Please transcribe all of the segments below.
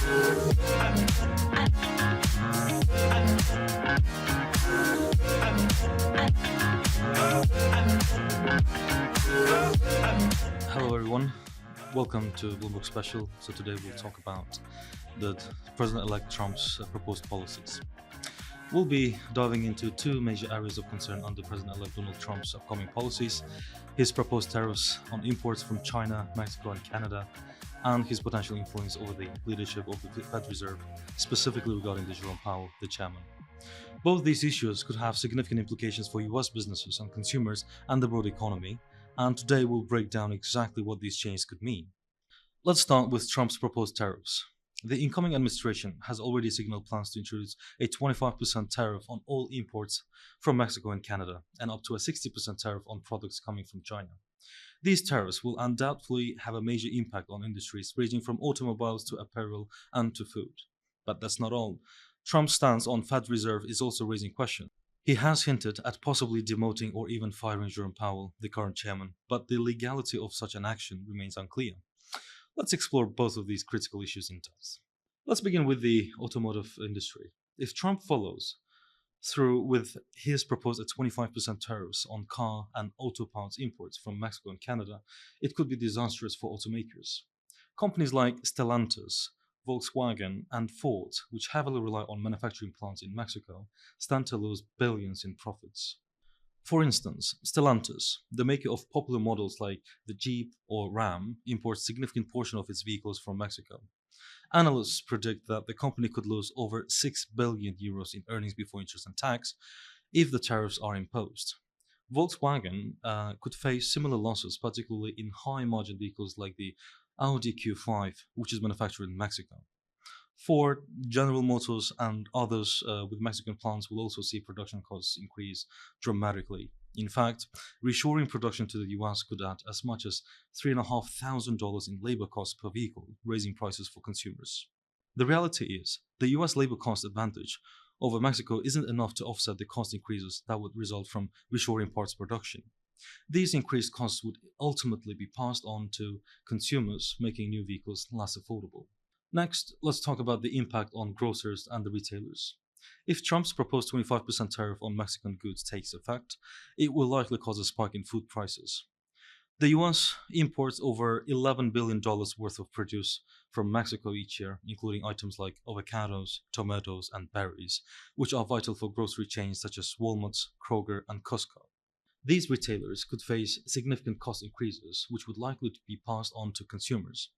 Hello everyone, welcome to Bloomberg Special. So today we'll talk about the President-elect Trump's proposed policies. We'll be diving into two major areas of concern under President-elect Donald Trump's upcoming policies: his proposed tariffs on imports from China, Mexico and Canada, and his potential influence over the leadership of the Fed Reserve, specifically regarding the Jerome Powell, the chairman. Both these issues could have significant implications for US businesses and consumers and the broader economy, and today we'll break down exactly what these changes could mean. Let's start with Trump's proposed tariffs. The incoming administration has already signaled plans to introduce a 25% tariff on all imports from Mexico and Canada, and up to a 60% tariff on products coming from China. These tariffs will undoubtedly have a major impact on industries ranging from automobiles to apparel and to food. But that's not all. Trump's stance on Fed Reserve is also raising questions. He has hinted at possibly demoting or even firing Jerome Powell, the current chairman, but the legality of such an action remains unclear. Let's explore both of these critical issues in depth. Let's begin with the automotive industry. If Trump follows through with his proposed 25% tariffs on car and auto parts imports from Mexico and Canada, it could be disastrous for automakers. Companies like Stellantis, Volkswagen, and Ford, which heavily rely on manufacturing plants in Mexico, stand to lose billions in profits. For instance, Stellantis, the maker of popular models like the Jeep or Ram, imports a significant portion of its vehicles from Mexico. Analysts predict that the company could lose over 6 billion euros in earnings before interest and tax if the tariffs are imposed. Volkswagen could face similar losses, particularly in high-margin vehicles like the Audi Q5, which is manufactured in Mexico. Ford, General Motors, and others with Mexican plants will also see production costs increase dramatically. In fact, reshoring production to the US could add as much as $3,500 in labor costs per vehicle, raising prices for consumers. The reality is, the US labor cost advantage over Mexico isn't enough to offset the cost increases that would result from reshoring parts production. These increased costs would ultimately be passed on to consumers, making new vehicles less affordable. Next, let's talk about the impact on grocers and the retailers. If Trump's proposed 25% tariff on Mexican goods takes effect, it will likely cause a spike in food prices. The US imports over $11 billion worth of produce from Mexico each year, including items like avocados, tomatoes, and berries, which are vital for grocery chains such as Walmart, Kroger, and Costco. These retailers could face significant cost increases, which would likely be passed on to consumers.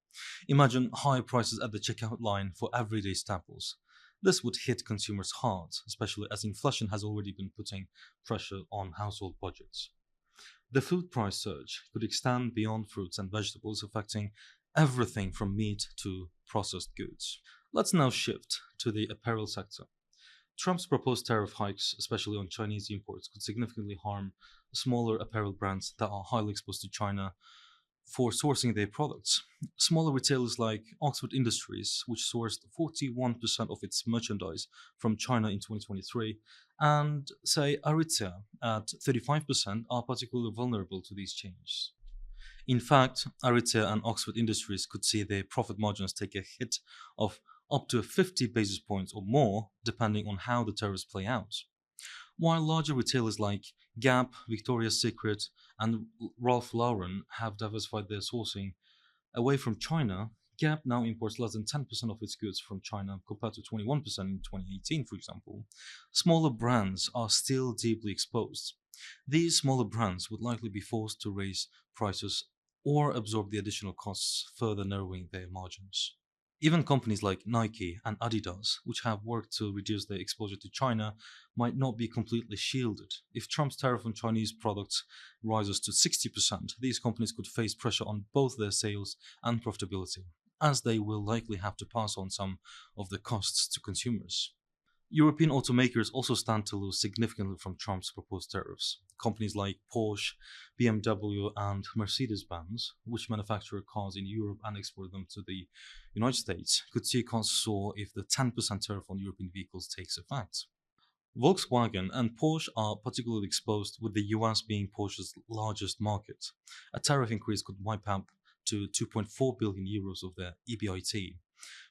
Imagine higher prices at the checkout line for everyday staples. This would hit consumers hard, especially as inflation has already been putting pressure on household budgets. The food price surge could extend beyond fruits and vegetables, affecting everything from meat to processed goods. Let's now shift to the apparel sector. Trump's proposed tariff hikes, especially on Chinese imports, could significantly harm smaller apparel brands that are highly exposed to China for sourcing their products. Smaller retailers like Oxford Industries, which sourced 41% of its merchandise from China in 2023, and say Aritzia at 35%, are particularly vulnerable to these changes. In fact, Aritzia and Oxford Industries could see their profit margins take a hit of up to 50 basis points or more, depending on how the tariffs play out. While larger retailers like Gap, Victoria's Secret, and Ralph Lauren have diversified their sourcing away from China, Gap now imports less than 10% of its goods from China compared to 21% in 2018, for example. Smaller brands are still deeply exposed. These smaller brands would likely be forced to raise prices or absorb the additional costs, further narrowing their margins. Even companies like Nike and Adidas, which have worked to reduce their exposure to China, might not be completely shielded. If Trump's tariff on Chinese products rises to 60%, these companies could face pressure on both their sales and profitability, as they will likely have to pass on some of the costs to consumers. European automakers also stand to lose significantly from Trump's proposed tariffs. Companies like Porsche, BMW, and Mercedes-Benz, which manufacture cars in Europe and export them to the United States, could see costs soar if the 10% tariff on European vehicles takes effect. Volkswagen and Porsche are particularly exposed, with the US being Porsche's largest market. A tariff increase could wipe out to 2.4 billion euros of their EBIT.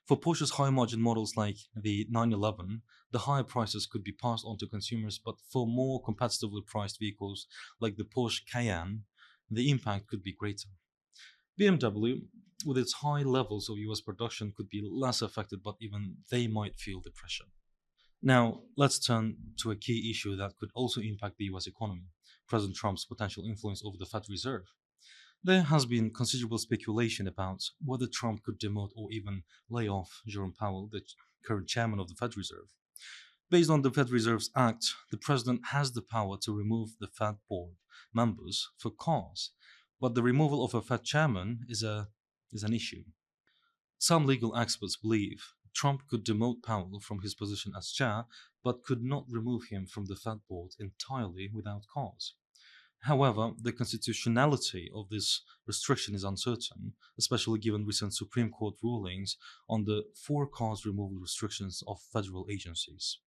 For Porsche's high-margin models like the 911, the higher prices could be passed on to consumers, but for more competitively priced vehicles like the Porsche Cayenne, the impact could be greater. BMW, with its high levels of US production, could be less affected, but even they might feel the pressure. Now, let's turn to a key issue that could also impact the US economy: President Trump's potential influence over the Fed Reserve. There has been considerable speculation about whether Trump could demote or even lay off Jerome Powell, the current chairman of the Fed Reserve. Based on the Fed Reserve's Act, the president has the power to remove the Fed board members for cause, but the removal of a Fed chairman is an issue. Some legal experts believe Trump could demote Powell from his position as chair, but could not remove him from the Fed board entirely without cause. However, the constitutionality of this restriction is uncertain, especially given recent Supreme Court rulings on the for-cause removal restrictions of federal agencies.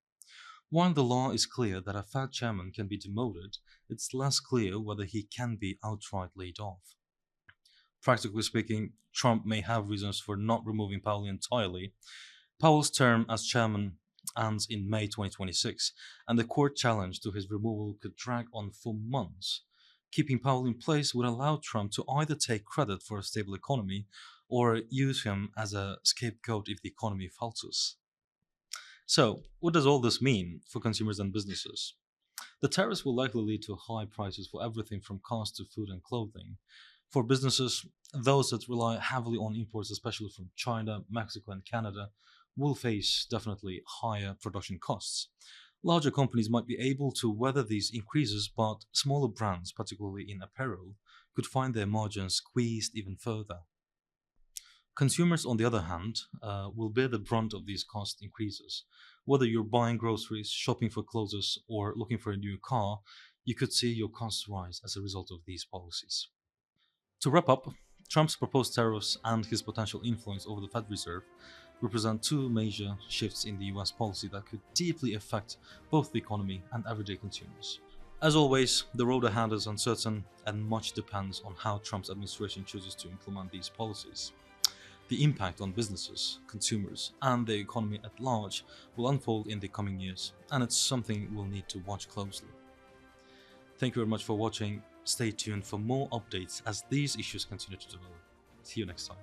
While the law is clear that a Fed chairman can be demoted, it's less clear whether he can be outright laid off. Practically speaking, Trump may have reasons for not removing Powell entirely. Powell's term as chairman ends in May 2026, and the court challenge to his removal could drag on for months. Keeping Powell in place would allow Trump to either take credit for a stable economy or use him as a scapegoat if the economy falters. So, what does all this mean for consumers and businesses? The tariffs will likely lead to high prices for everything from cars to food and clothing. For businesses, those that rely heavily on imports, especially from China, Mexico, and Canada, will face definitely higher production costs. Larger companies might be able to weather these increases, but smaller brands, particularly in apparel, could find their margins squeezed even further. Consumers, on the other hand, will bear the brunt of these cost increases. Whether you're buying groceries, shopping for clothes, or looking for a new car, you could see your costs rise as a result of these policies. To wrap up, Trump's proposed tariffs and his potential influence over the Fed Reserve represent two major shifts in the US policy that could deeply affect both the economy and everyday consumers. As always, the road ahead is uncertain, and much depends on how Trump's administration chooses to implement these policies. The impact on businesses, consumers, and the economy at large will unfold in the coming years, and it's something we'll need to watch closely. Thank you very much for watching. Stay tuned for more updates as these issues continue to develop. See you next time.